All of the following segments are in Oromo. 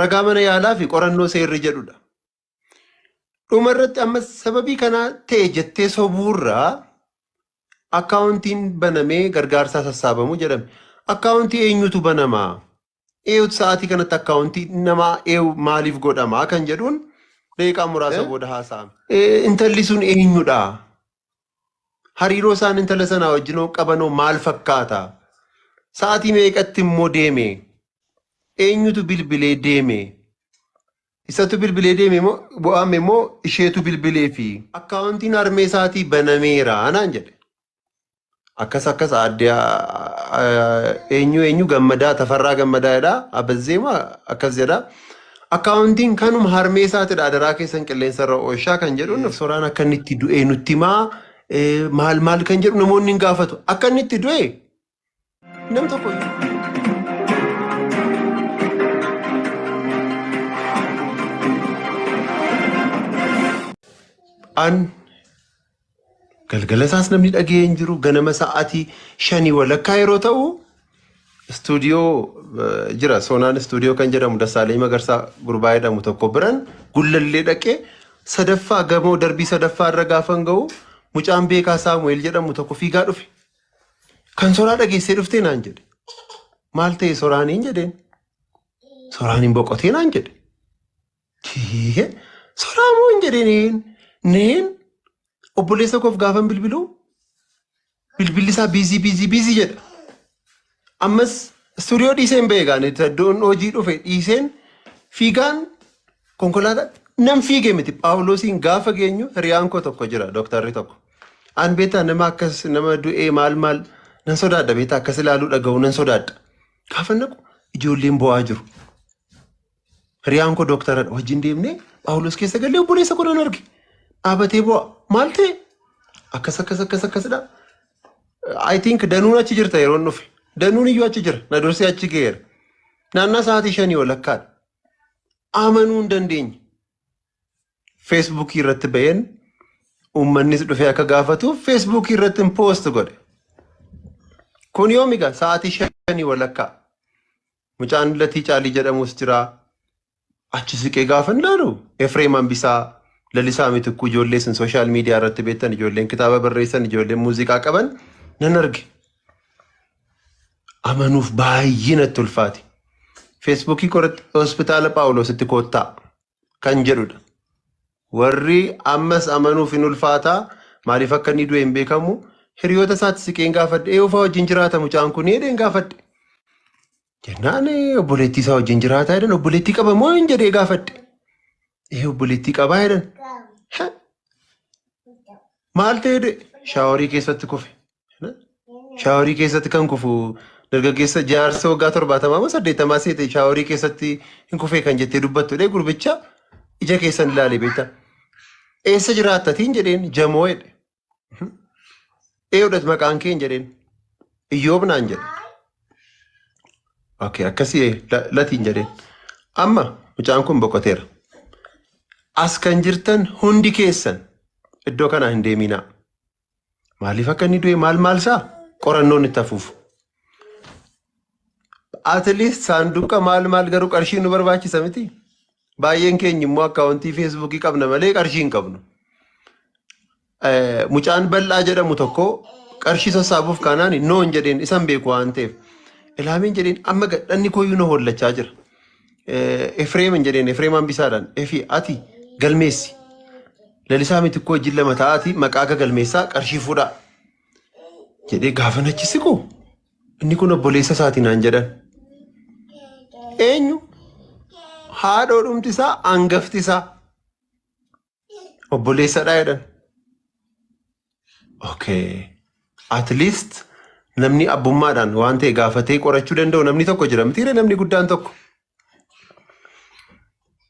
ragaa mana yaalaa fi qorannoo seerri jedhudha. Dhumarratti amma sababii kana ta'e jettee sobuurraa akkaawuntiin banamee gargaarsaa sassaabamu jedhame. Akkaawuntii eenyutu banamaa? Eeyutu sa'aatii kanatti akkaawuntii namaa maaliif godhamaa kan jedhuun daqiiqaa muraasa booda haasa'ame. Intalli sun eenyudha? Hariiroo isaan intala sanaa wajjin qabanoo maal fakkaata? Sa'aatii meeqatti immoo deeme? Eenyutu bilbilee deeme? Isatu bilbilee deeme moo bu'aame moo isheetu bilbilee fi akkaawuntiin harmee isaatii banameera naan jedhe. Akkas adda eenyu Gammadaa Tafarraa Gammadaadha. Abazzeema akkas jedha. Akkaawuntiin kanuma harmee isaatiidha. Adaraa keessan qilleensa irra oolshaa kan jedhuun Soraan akka inni itti du'e nutti himaa maal kan jedhu namoonni hin gaafatu. Akka inni itti du'e nam tokko an galgala isaas namni dhagee hin jiru. Ganama sa'aatii 5 walakkaa yeroo ta'u istuudiyoo jira. Soonaan istuudiyoo kan jedhamu Dassaaleny Magarsaa gurbaa jedhamu tokko biran gullallee dhaqee sadaffaa gamoo darbii sadaffaa irra gaafan ga'u mucaan beekaa Saamu'eel jedhamu tokko fiigaa dhufe. Kan Soraa dhageessee dhuftee naan jedhe. Maal ta'e Soraaniin jedheen. Soraaniin boqotee naan jedhe. Soraamoo hin jedheen. Neen obboleessa koof gaafan bilbiluu bilbilli isaa biizii jedha. Ammas istuudiyoo dhiiseen beekaan iddoon hojii dhufe dhiiseen fiigaan konkolaataa nam fiigee miti. Phaawulosiin gaafa geenyu hiriyaan koo tokko jira dooktarri tokko. An beetaa nama akkas nama du'ee maal nan sodaadha beetaa akkas ilaaluu dhaga'u nan sodaadha. Gaafa naqu ijoolleen bo'aa jiru. Hiriyaan koo dooktaradha wajjin deemnee Phaawulos keessa galee obboleessa koo nan arge. Dhaabatee bo'aa maal ta'e? Akkasidha. I think danuun achi jirta yeroo dhufe. Danuun iyyuu achi jira. Na dursee achi geera. Naannaa sa'aatii 5 walakkaadha. Amanuu hin dandeenye. Feesbuukii irratti ba'een uummannis dhufee akka gaafatuuf Feesbuukii irratti poost godhe. Kun yoomiga sa'aatii 5 walakkaa. Mucaan Latii Caalii jedhamus jira. Achi siqee gaafan laalu Efreem Hambisaa Lalisaa Mitikuu ijoollee sun sooshaal miidiyaa irratti beektan ijoolleen kitaaba barreessan ijoolleen muuziqaa qaban nan arge. Amanuuf baay'ee natti ulfaate. Feesbuukii qoratti hospitaala Phaawulositti koottaa kan jedhudha. Warri ammas amanuuf hin ulfaataa maaliif akka inni du'e hin beekamu hiriyoota isaatti siqeen gaafadhe eeyyufaa wajjin jiraata mucaan kun jedheen gaafadhe. Jennaan obboleettii isaa wajjin jiraataa jedhan obboleettii qaba moo hin jedhee gaafadhe. Obboleettii qabaa jedhan. Maal ta'e shaaworii keessatti kufe. Shaaworii keessatti kan kufu dargaggeessa jaarsa waggaa 70 seete shaaworii keessatti hin kufee kan jettee dubbattu gurbicha ija keessan ilaalee beektaa. Eessa jiraattatiin jedheen Jamoo jedhe. Eeyyoodhas maqaan kee hin jedheen. Iyyoob naan jedhe. Akkasii Latiin jedheen. Amma mucaan kun boqoteera. As kan jirtan hundi keessan iddoo kana hin deeminaa. Maaliif akka inni du'e maal isaa qorannoon itti hafuuf. Atleast saanduqa maal garuu qarshii nu barbaachisa miti. Baay'een keenya immoo akkaawuntii Feesbuukii qabna malee qarshii hin qabnu. Mucaan bal'aa jedhamu tokko qarshii sassaabuuf kanaan noon jedheen isan beeku waan ta'eef. Ilaameen jedheen amma gadhanni kooyyuu na hollachaa jira. Efreem hin jedheen Efreem Hambisaadhaan ati galmeessi. Lalisaa Mitikuu wajjin lama ta'aati maqaa galmeessaa qarshii fuudhaa. Jedhee gaafa achi siqu inni kun obboleessa isaatii naan jedhan. Eenyu? Haadhoodhumti isaa hangafti isaa. Obboleessadhaa jedhan. At least namni abbummaadhaan waan ta'e gaafatee qorachuu danda'u namni tokko jira mitiire namni guddaan tokko.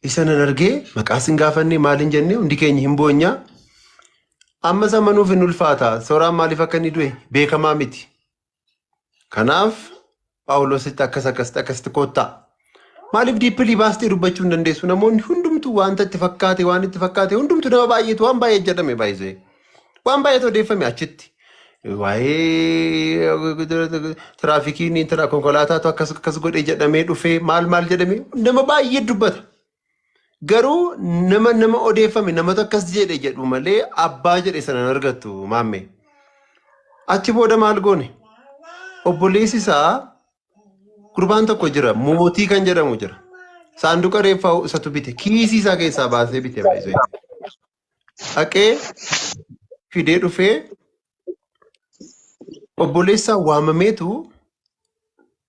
Isa nan argee maqaas hin gaafannee maal hin jennee hundi keenya hin boonyaa. Ammas amanuuf hin ulfaata. Sooraan maaliif akka inni du'e beekamaa miti. Kanaaf Phaawulositti akkasitti koottaa. Maaliif diippilii baastee dubbachuu hin dandeessu? Namoonni hundumtuu waan itti fakkaate hundumtuu nama baay'eetu waan baay'ee jedhame baay'isee. Waan baay'eetu odeeffame achitti. waa'ee tiraafikiin konkolaataatu akkas godhee jedhamee dhufee maal jedhamee nama baay'ee dubbata. Garuu nama odeeffame namatu akkas jedhu malee abbaa jedhe sana argattu maammee. Achi booda maal goone? Obboleessi isaa gurbaan tokko jira, mootii kan jedhamu jira. Saanduqa reeffaa isatu bite, kiisii isaa keessaa baasee bite baay'isee. Haqee fidee dhufee obboleessaa waamameetu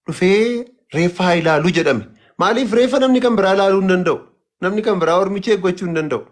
dhufee reeffaa ilaaluu jedhame. Maaliif reeffa namni kan biraa ilaaluu hin danda'u? Namni kan biraa ormicha eeggachuu hin danda'u.